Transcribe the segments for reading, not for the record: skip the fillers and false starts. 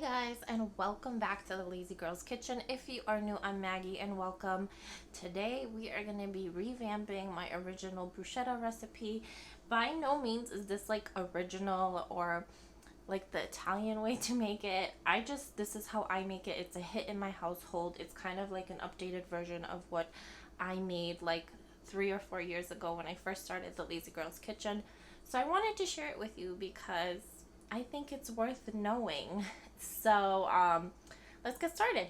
Guys, and welcome back to the Lazy Girls Kitchen. If you are new, I'm Maggie and welcome. Today we are going to be revamping my original bruschetta recipe. By no means is this like original or like the Italian way to make it. This is how I make it. It's a hit in my household. It's kind of like an updated version of what I made like 3 or 4 years ago when I first started the Lazy Girls Kitchen. So I wanted to share it with you because I think it's worth knowing. So let's get started.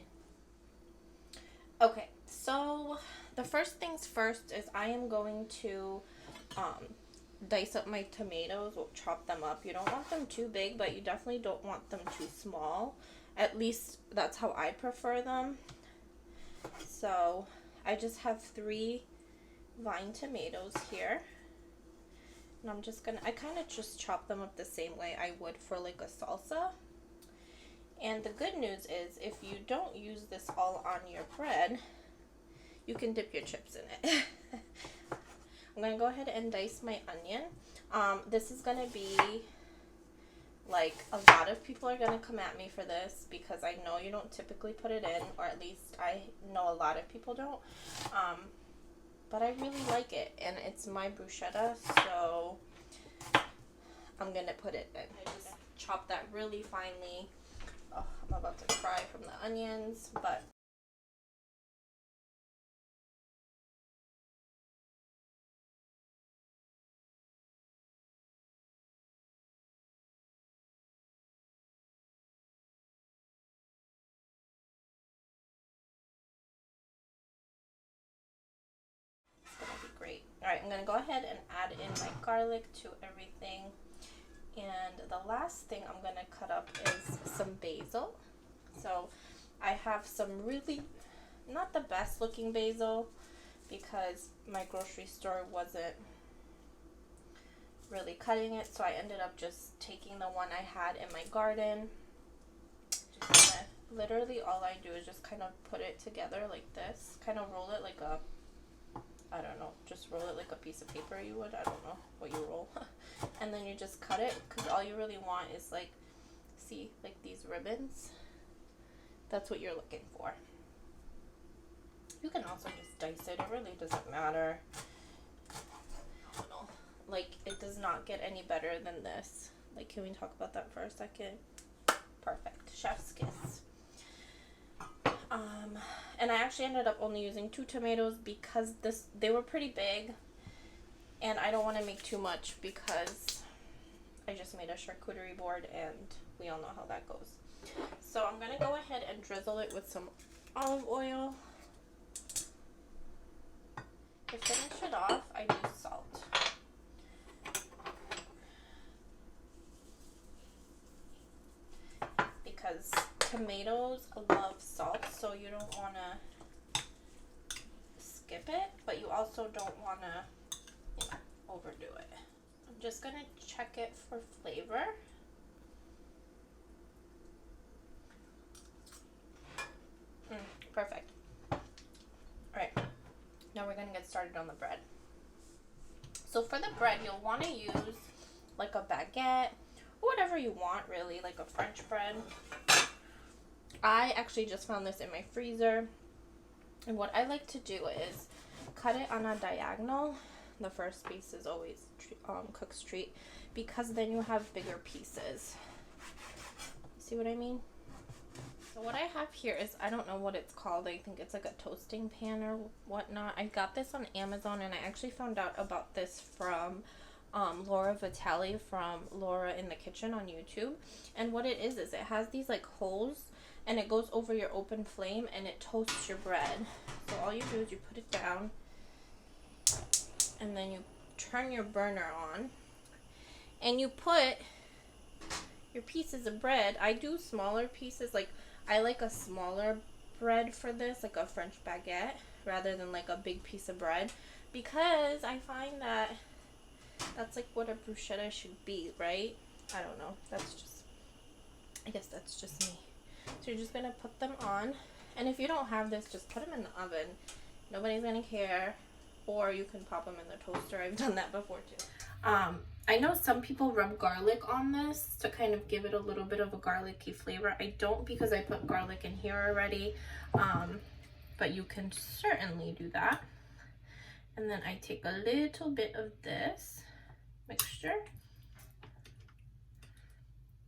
Okay, so the first things first is I am going to dice up my tomatoes. We'll chop them up. You don't want them too big, but you definitely don't want them too small. At least that's how I prefer them. So I just have 3 vine tomatoes here. And I kind of just chop them up the same way I would for like a salsa. And the good news is if you don't use this all on your bread, you can dip your chips in it. I'm going to go ahead and dice my onion. This is going to be like a lot of people are going to come at me for this because I know you don't typically put it in, or at least I know a lot of people don't. But I really like it, and it's my bruschetta, so I'm going to put it in. I just chopped that really finely. Oh, I'm about to cry from the onions, but it's going to be great. Alright, I'm going to go ahead and add in my garlic to everything. And the last thing I'm going to cut up is some basil. So I have some really, not the best looking basil because my grocery store wasn't really cutting it. So I ended up just taking the one I had in my garden. Literally all I do is just kind of put it together like this. Kind of roll it like I don't know, just roll it like a piece of paper you would. I don't know what you roll. And then you just cut it because all you really want is like, see, like these ribbons. That's what you're looking for. You can also just dice it. It really doesn't matter. I don't know. Like, it does not get any better than this. Like, can we talk about that for a second? Perfect. Chef's kiss. And I actually ended up only using 2 tomatoes because they were pretty big. And I don't want to make too much because I just made a charcuterie board and we all know how that goes. So I'm going to go ahead and drizzle it with some olive oil. To finish it off, I do salt. Because tomatoes love salt, so you don't want to skip it, but you also don't want to overdo it. I'm just going to check it for flavor. Perfect. Alright, now we're going to get started on the bread. So for the bread, you'll want to use like a baguette, or whatever you want really, like a French bread. I actually just found this in my freezer, and what I like to do is cut it on a diagonal. The first piece is always cook's treat because then you have bigger pieces. See what I mean? So what I have here is, I don't know what it's called. I think it's like a toasting pan or whatnot. I got this on Amazon, and I actually found out about this from Laura Vitale from Laura in the Kitchen on YouTube. And what it is it has these like holes, and it goes over your open flame and it toasts your bread. So all you do is you put it down, and then you turn your burner on, and you put your pieces of bread. I do smaller pieces, like I like a smaller bread for this, like a French baguette, rather than like a big piece of bread, because I find that that's like what a bruschetta should be, right? I don't know. I guess that's just me. So you're just going to put them on, and if you don't have this, just put them in the oven. Nobody's going to care, or you can pop them in the toaster. I've done that before too. I know some people rub garlic on this to kind of give it a little bit of a garlicky flavor. I don't, because I put garlic in here already, but you can certainly do that. And then I take a little bit of this mixture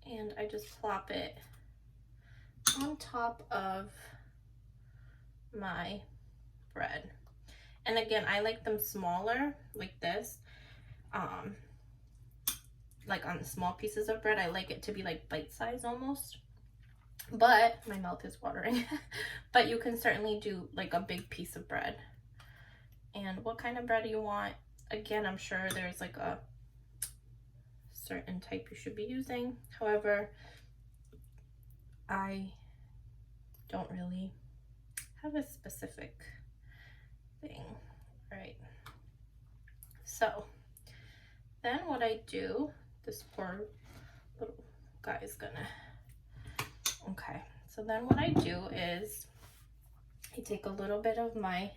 and I just plop it on top of my bread. And again, I like them smaller, like this. Like on small pieces of bread, I like it to be like bite-sized almost. But my mouth is watering. But you can certainly do like a big piece of bread. And what kind of bread do you want? Again, I'm sure there's like a certain type you should be using. However, I don't really have a specific thing. All right. So then what I do, this poor little guy is gonna, okay. So then what I do is I take a little bit of my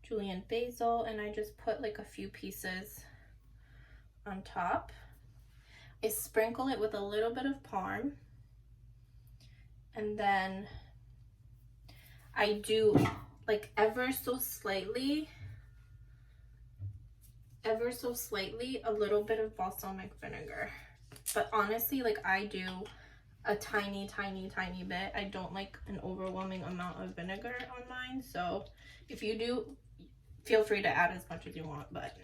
julienne basil and I just put like a few pieces on top. I sprinkle it with a little bit of parm, and then I do like ever so slightly a little bit of balsamic vinegar. But honestly, like I do a tiny bit. I don't like an overwhelming amount of vinegar on mine. So if you do, feel free to add as much as you want. But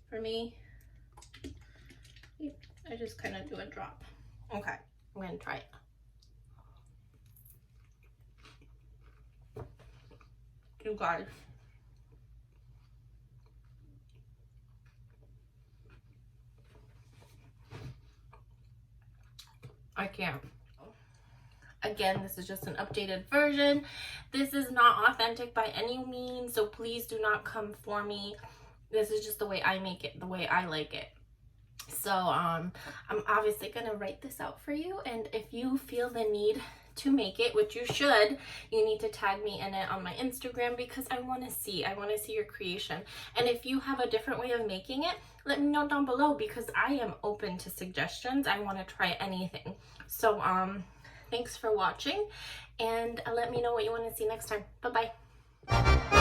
for me, I just kind of do a drop. Okay, I'm gonna try it. You guys, I can't. Again, this is just an updated version. This is not authentic by any means, so please do not come for me. This is just the way I make it, the way I like it. So I'm obviously gonna write this out for you, and if you feel the need to make it, which you should, you need to tag me in it on my Instagram, because I want to see your creation. And if you have a different way of making it, let me know down below, because I am open to suggestions. I want to try anything. So thanks for watching, and let me know what you want to see next time. Bye bye.